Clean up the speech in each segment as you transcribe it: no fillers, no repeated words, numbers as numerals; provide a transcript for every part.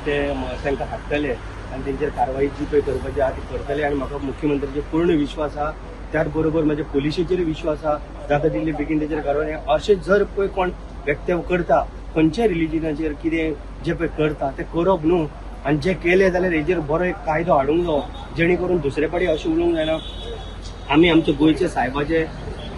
ते तांकां हाडटले आनी तेंचेर कारवाई जी पळय करपाची आहा ती करतले आनी म्हाका मुख्यमंत्र्याचेर पूर्ण विश्वास आहा. त्याच बरोबर म्हाज्या पुलिशेचेर विश्वास आहा. जाता तितले बेगीन तेचेर कारवाई. अशें जर पळय कोण व्यक्ती करता खंयच्या रिलिजनाचेर कितें जे पळय करता ते करप न्हू. आनी जे केले जाल्यार हेजेर बरो एक कायदो हाडूंक जायो जेणे करून दुसरे फावटी अशें उलोवंक जायना. आमी आमच्या गोंयचे साहेबाचे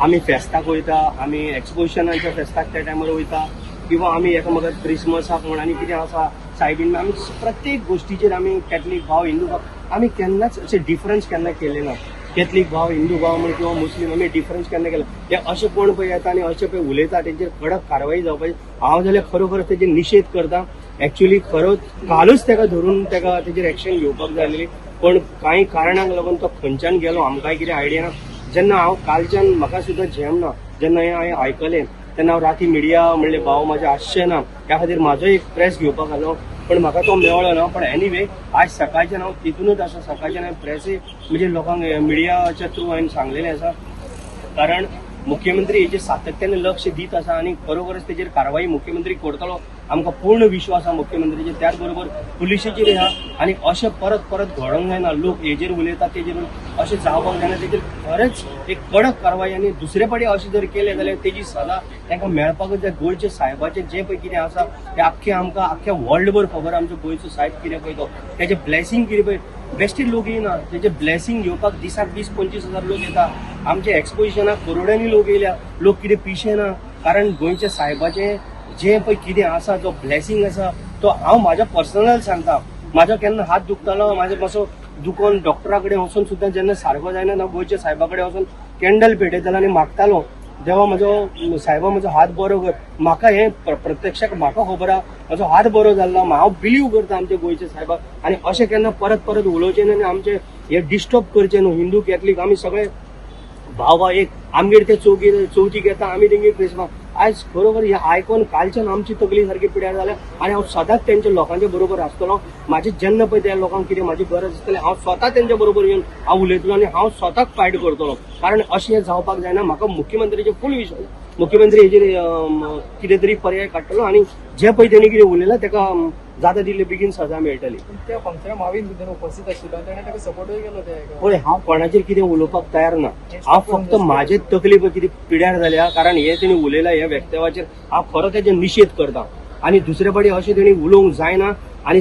आमी फेस्ताक वयता, आमी एक्सपोजिशनाच्या फेस्ताक त्या टायमार वयता किंवा आमी एकामेकाक क्रिसमसाक म्हण आनी कितें आसा सायडीन आमी प्रत्येक गोश्टीचेर आमी कॅथलीक भाव हिंदू भाव आमी केन्नाच अशें डिफरन्स केन्ना केले ना. कॅथलीक भाव हिंदू भाव म्हण किंवा मुस्लीम आमी डिफरन्स केन्ना केला. हे अशें कोण पळय येता आनी अशें पळय उलयता तेंचेर कडक कारवाई जावपाची. हांव जाल्यार खरोखर तेजेर निशेध करता. एक्चुअली खरोच कालूच ताका धरून ताका तेजेर एक्शन घेवपाक जाय आसली, पण कांय कारणांक लागून तो खंयच्यान गेलो आमकांय कितें आयडिया ना. जेन्ना हांव कालच्यान म्हाका सुद्दां झेम ना, जेन्ना हें हांवें आयकलें तेन्ना हांव राती मिडिया म्हणले भाव म्हाजे आसचें ना, त्या खातीर म्हाजो एक प्रेस घेवपाक आलो पण म्हाका तो मेळ्ळो ना. पण एनीवे आज सकाळच्यान हांव तितूनच आसा. सकाळच्यान हांवें प्रेसी म्हणजे लोकांक मिडियाच्या थ्रू हांवें सांगलेलें आसा, कारण मुख्यमंत्री हेजेर सातत्यान लक्ष दीत आसा आनी खरोखरच तेजेर कारवाई मुख्यमंत्री करतलो आमकां पूर्ण विश्वास आहा मुख्यमंत्र्याचेर. त्याच बरोबर पुलिशेचेर आहा आनी अशें परत परत घडोवंक जायना. लोक हेजेर उलयतात तेजेर अशें जावपाक जायना. तेजेर खरेंच एक कडक कारवाई आनी दुसरे फावटी अशें जर केलें जाल्यार तेजी सजा तांकां मेळपाकूच जाय. गोंयचे साहेबाचें जें पळय कितें आसा तें आख्खें आमकां आख्ख्या वर्ल्डभर खबर. आमचो गोंयचो साहेब कितें पळय तो तेजें ब्लेसिंग कितें पळय बेश्टे लोक येना, तेजें ब्लेसिंग घेवपाक दिसाक 20-25 हजार लोक येता. आमच्या एक्सपोजिशनाक करोडांनी लोक येयल्या. लोक कितें पिशे ना, कारण गोंयच्या साहेबाचें जें पळय कितें आसा जो ब्लेसिंग आसा तो हांव म्हाज्या पर्सनल सांगता. म्हाजो केन्ना हात दुखतालो, म्हाजो मातसो दुखोन डॉक्टरा कडेन वचून सुद्दां जेन्ना सारको जायना हांव गोंयच्या साहेबा कडेन वचून कॅन्डल पेटयतालो आनी मागतालो देवा म्हजो साहेबा म्हजो हात बरो कर. म्हाका हें प्रत्यक्षाक म्हाका खबर आहा म्हजो हात बरो जाल्लो. हांव बिलीव करता आमच्या गोंयच्या साहेबाक आनी अशें केन्ना परत परत उलोवचें न्हू आनी आमचें हें डिस्टर्ब करचें न्हू. हिंदू कॅथलीक आमी सगळे भाव एक आमगेर ते चवथीक येता आमी तेंगेर क्रिसमस. आयज खरोखर हें आयकोन कालच्यान आमची तकली सारकी पिड्यार जाल्या आनी हांव सदांच तेंच्या लोकांच्या बरोबर आसतलो. म्हाजें जेन्ना पळय त्या लोकांक कितें म्हाजी गरज आसतली हांव स्वता तेंच्या बरोबर येवन हांव उलयतलो आनी हांव स्वताक फायट करतलो. कारण अशें जावपाक जायना. म्हाका मुख्यमंत्र्याचेर फूल विश्वास. मुख्यमंत्री हेजेर कितें तरी पर्याय काडटलो आनी जें पळय तेणी कितें उलयलां ताका जाता तितले बेगीन सजा मेळटली. त्या फंक्शनाक हांवें भितर उपस्थित आशिल्लो आनी ताणें ताका सपोर्टूय केलो ते. पळय हांव कोणाचेर कितें उलोवपाक तयार ना. हांव फक्त म्हाजेच तकली पळय कितें पिड्यार जाल्या कारण हे तेणी उलयलां ह्या व्यक्तिवाचेर हांव खरो तेजे निशेध करता आनी दुसरे फावटी अशें तेणी उलोवंक जायना. आनी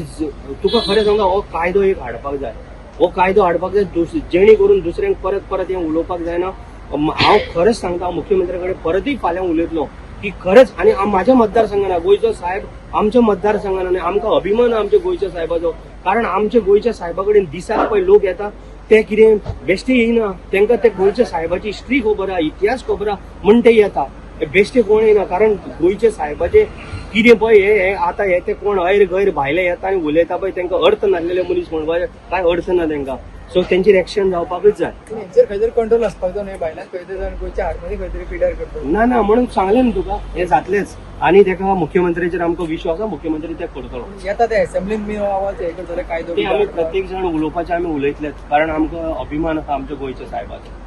तुका खरें सांगता हो कायदो एक हाडपाक जाय. हो कायदो हाडपाक जाय जेणे करून दुसऱ्यांक परत परत हें उलोवपाक जायना. हांव खरेंच सांगता मुख्यमंत्र्या कडेन परतूय फाल्यां उलयतलो की खरंच आनी म्हाज्या मतदारसंघान गोंयचो साहेब आमच्या मतदारसंघान आनी आमकां अभिमान आमच्या गोंयच्या साहेबाचो. कारण आमच्या गोंयच्या साहेबा कडेन दिसाक पळय लोक येता ते कितें बेश्टे येयना. तांकां ते गोंयच्या साहेबाची हिस्ट्री खबर आहा, इतिहास खबर आहा म्हण ते येता. बेश्टे कोण येना कारण गोंयच्या साहेबाचे कितें पळय हे आतां हे ते कोण ऐर गैर भायले येता आनी उलयता पळय तांकां अर्थ नासलेले मनीस म्हणपाचे कांय अर्थ ना तांकां. सो तेंचेर एक्शन जावपाकूच जाय. हेंचेर खंय तरी कंट्रोल आसपाक जाय न्हय. भायल्यान खंय तरी जावन गोंयच्या आर्मीनी खंय तरी पिड्यार करता. ना ना म्हणून सांगलें न्हू तुका हें जातलेंच आनी ताका मुख्यमंत्र्याचेर आमकां विश्वास आहा. मुख्यमंत्री ते करतलो. येता ते एसेंब्लीन बी आवाज हे करतले कायदो ते आमी प्रत्येक जाण उलोवपाचे आमी उलयतलेच कारण आमकां अभिमान आसा आमच्या गोंयच्या साहेबाचो.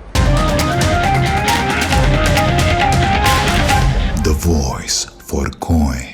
The voice for Goy.